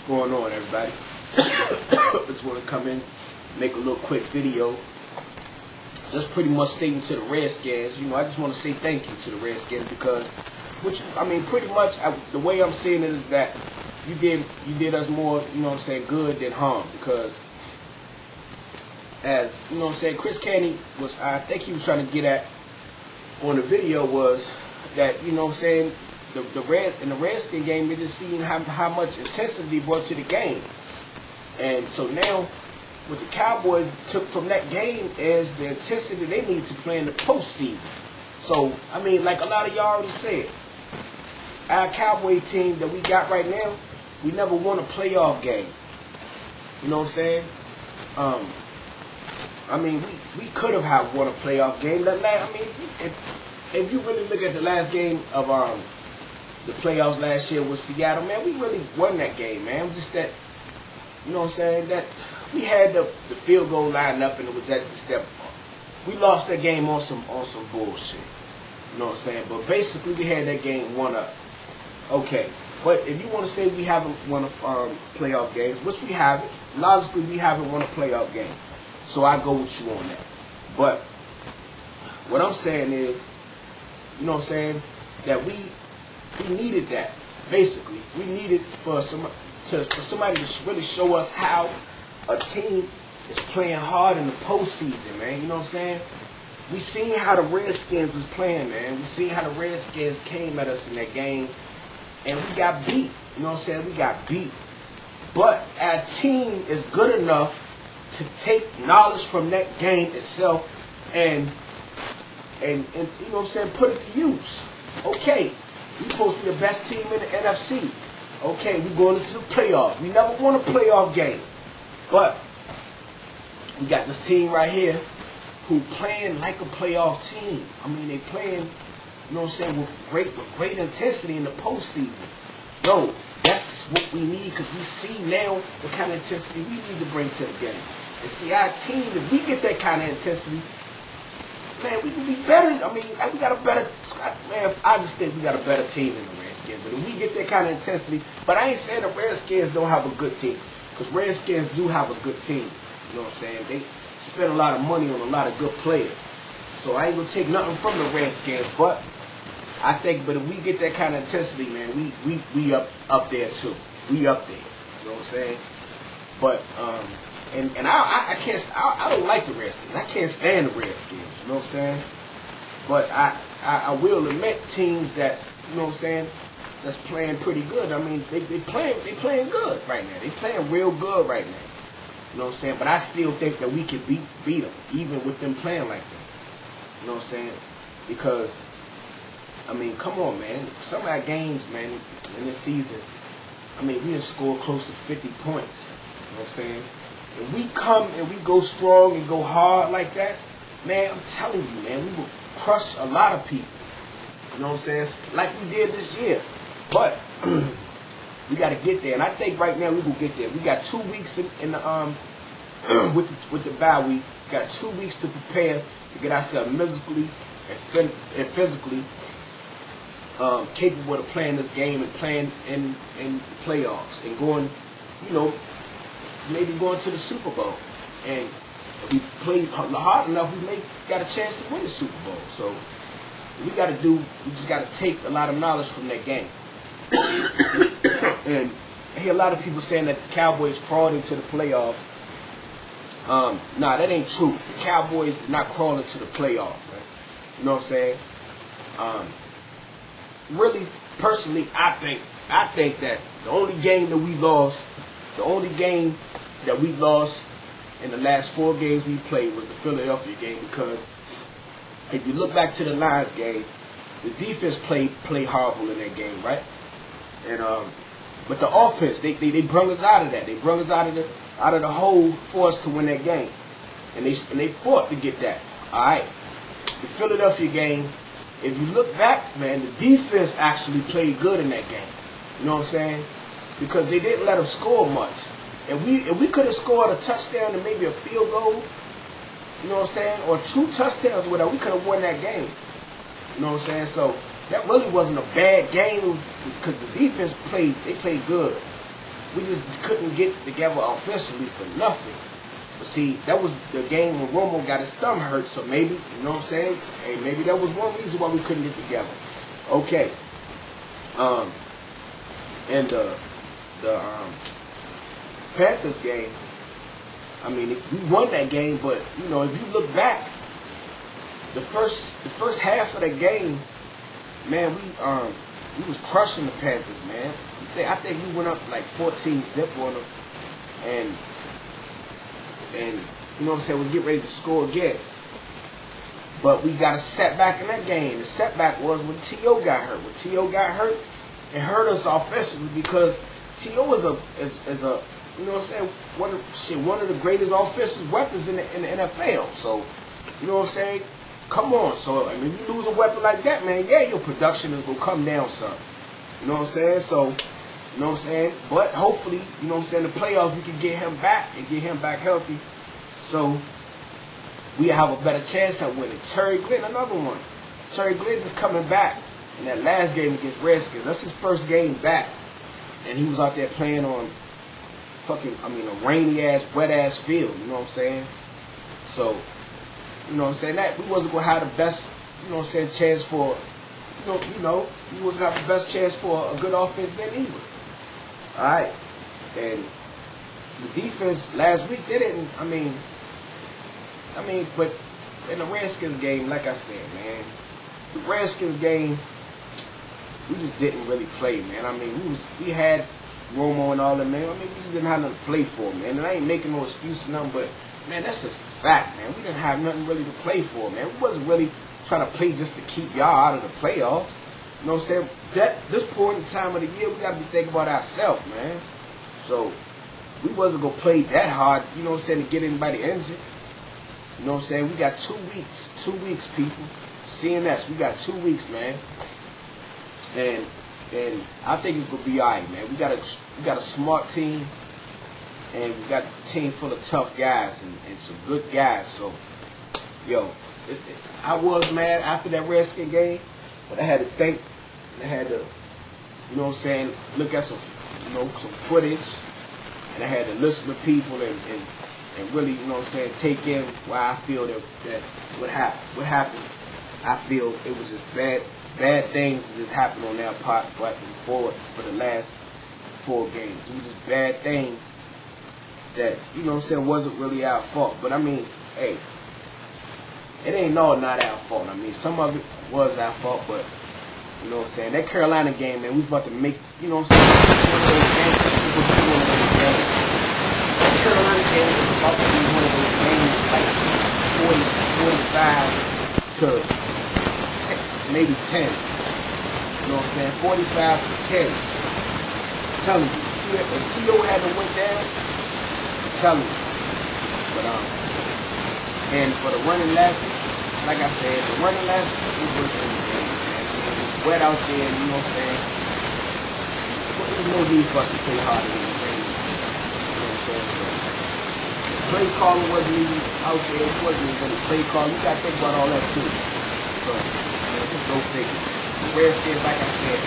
going on, everybody? Just want to come in, make a little quick video. Just pretty much stating to the Redskins, I just want to say thank you to the Redskins because, pretty much the way I'm seeing it is that you did us more, good than harm, because as Chris Canty was, I think he was trying to get at on the video was that in the Redskin game, they just seen how much intensity brought to the game. And so now, what the Cowboys took from that game is the intensity they need to play in the postseason. So, like a lot of y'all already said, our Cowboy team that we got right now, we never won a playoff game. You know what I'm saying? We could have won a playoff game. If you really look at the last game of the playoffs last year with Seattle, man, we really won that game, man. Just that, that we had the field goal lined up, and it was at the step. We lost that game on some bullshit. You know what I'm saying? But basically, we had that game won up. Okay. But if you want to say we haven't won a playoff game, which we haven't, logically we haven't won a playoff game. So I go with you on that. But what I'm saying is, that we needed that. Basically, we needed for somebody to really show us how a team is playing hard in the postseason, man. You know what I'm saying? We seen how the Redskins was playing, man. We seen how the Redskins came at us in that game, and we got beat. You know what I'm saying? We got beat. But our team is good enough to take knowledge from that game itself and put it to use. Okay, we supposed to be the best team in the NFC. Okay, we going into the playoffs. We never won a playoff game. But we got this team right here who playing like a playoff team. They playing, with great intensity in the postseason. Yo, that's what we need, because we see now the kind of intensity we need to bring to the game. And see, our team, if we get that kind of intensity, man, we can be better. We got a better, man, I just think we got a better team than the Redskins. But if we get that kind of intensity, but I ain't saying the Redskins don't have a good team, because Redskins do have a good team. You know what I'm saying? They spend a lot of money on a lot of good players. So I ain't going to take nothing from the Redskins, but I think, but if we get that kind of intensity, man, we up there too. We up there. You know what I'm saying? But, and I can't, I don't like the Redskins. I can't stand the Redskins. You know what I'm saying? But I will admit teams that, that's playing pretty good. They playing good right now. They playing real good right now. You know what I'm saying? But I still think that we can beat them, even with them playing like that. You know what I'm saying? Because, come on, man. Some of our games, man, in this season, we done scored close to 50 points. You know what I'm saying? If we come and we go strong and go hard like that, man, I'm telling you, man, we will crush a lot of people. You know what I'm saying? Like we did this year. But we got to get there, and I think right now we will get there. We got 2 weeks in the with the bye week. We got 2 weeks to prepare to get ourselves mentally and physically capable of playing this game and playing in the playoffs and going, maybe going to the Super Bowl. And if we play hard enough, we may got a chance to win the Super Bowl. So we just got to take a lot of knowledge from that game. And I hear a lot of people saying that the Cowboys crawled into the playoffs. Nah, that ain't true. The Cowboys did not crawl into the playoffs. Man. You know what I'm saying? Really, personally, I think that the only game that we lost in the last 4 games we played was the Philadelphia game, because if you look back to the Lions game, the defense played horrible in that game, right? And but the offense, they brung us out of that. They brung us out of the hole for us to win that game, and they fought to get that. All right, the Philadelphia game. If you look back, man, the defense actually played good in that game. You know what I'm saying? Because they didn't let them score much. And if we could have scored a touchdown and maybe a field goal, you know what I'm saying, or 2 touchdowns, whatever, we could have won that game. You know what I'm saying? So that really wasn't a bad game because the defense played good. we just couldn't get together offensively for nothing. But see, that was the game when Romo got his thumb hurt, so maybe, you know what I'm saying? Hey, maybe that was one reason why we couldn't get together. Okay. And the Panthers game, I mean, we won that game, but, you know, if you look back, the first half of that game, man, we was crushing the Panthers, man. I think we went up like 14-0 on them, and you know what I'm saying, we get ready to score again. But we got a setback in that game. The setback was when T.O. got hurt. When T.O. got hurt, it hurt us offensively because T.O. is a you know what I'm saying, one of the greatest offensive weapons in the NFL. So, you know what I'm saying? Come on. So, I mean, if you lose a weapon like that, man, yeah, your production is gonna come down some. You know what I'm saying? So, you know what I'm saying? But hopefully, you know what I'm saying, the playoffs we can get him back and get him back healthy. So we have a better chance at winning. Terry Glenn, another one. Terry Glenn is coming back in that last game against Redskins. That's his first game back. And he was out there playing on a rainy-ass, wet-ass field. You know what I'm saying? So, you know what I'm saying? That we wasn't going to have the best, you know what I'm saying, chance for, we wasn't going to have the best chance for a good offense then either. All right. And the defense last week, they didn't, but in the Redskins game, like I said, man, the Redskins game, we just didn't really play, man. I mean, we had Romo and all that, man. I mean, we just didn't have nothing to play for, man. And I ain't making no excuse or nothing, but, man, that's just a fact, man. We didn't have nothing really to play for, man. We wasn't really trying to play just to keep y'all out of the playoffs. You know what I'm saying? This point in time of the year, we got to be thinking about ourselves, man. So, we wasn't going to play that hard, you know what I'm saying, to get anybody injured. You know what I'm saying? We got 2 weeks. 2 weeks, people. CNS, we got 2 weeks, man. And I think it's going to be all right, man. We got a smart team, and we got a team full of tough guys and some good guys. So, yo, I was mad after that Redskin game, but I had to think, and I had to, you know what I'm saying, look at some footage, and I had to listen to people and really, you know what I'm saying, take in why I feel that what happened. I feel it was just bad things that just happened on their part back and forward for the last 4 games. It was just bad things that, you know what I'm saying, wasn't really our fault. But I mean, hey, it ain't all not our fault. I mean, some of it was our fault, but you know what I'm saying, that Carolina game, man, we was about to make, you know what I'm saying, one of those games. That Carolina game was about to be one of those games like 45 to 10, maybe 10. You know what I'm saying? 45 to 10. I'm telling you. If T.O. hadn't went down, I'm telling you. But and for the running left, like I said, the running left is what's in the game, man. I mean, it's wet out there, you know what I'm saying? But there's no need for us to play harder than the game. You know what I'm saying? So, play calling wasn't even out there. It wasn't even a play call. You got to think about all that too. So, just go figure. The Redskins, like I said,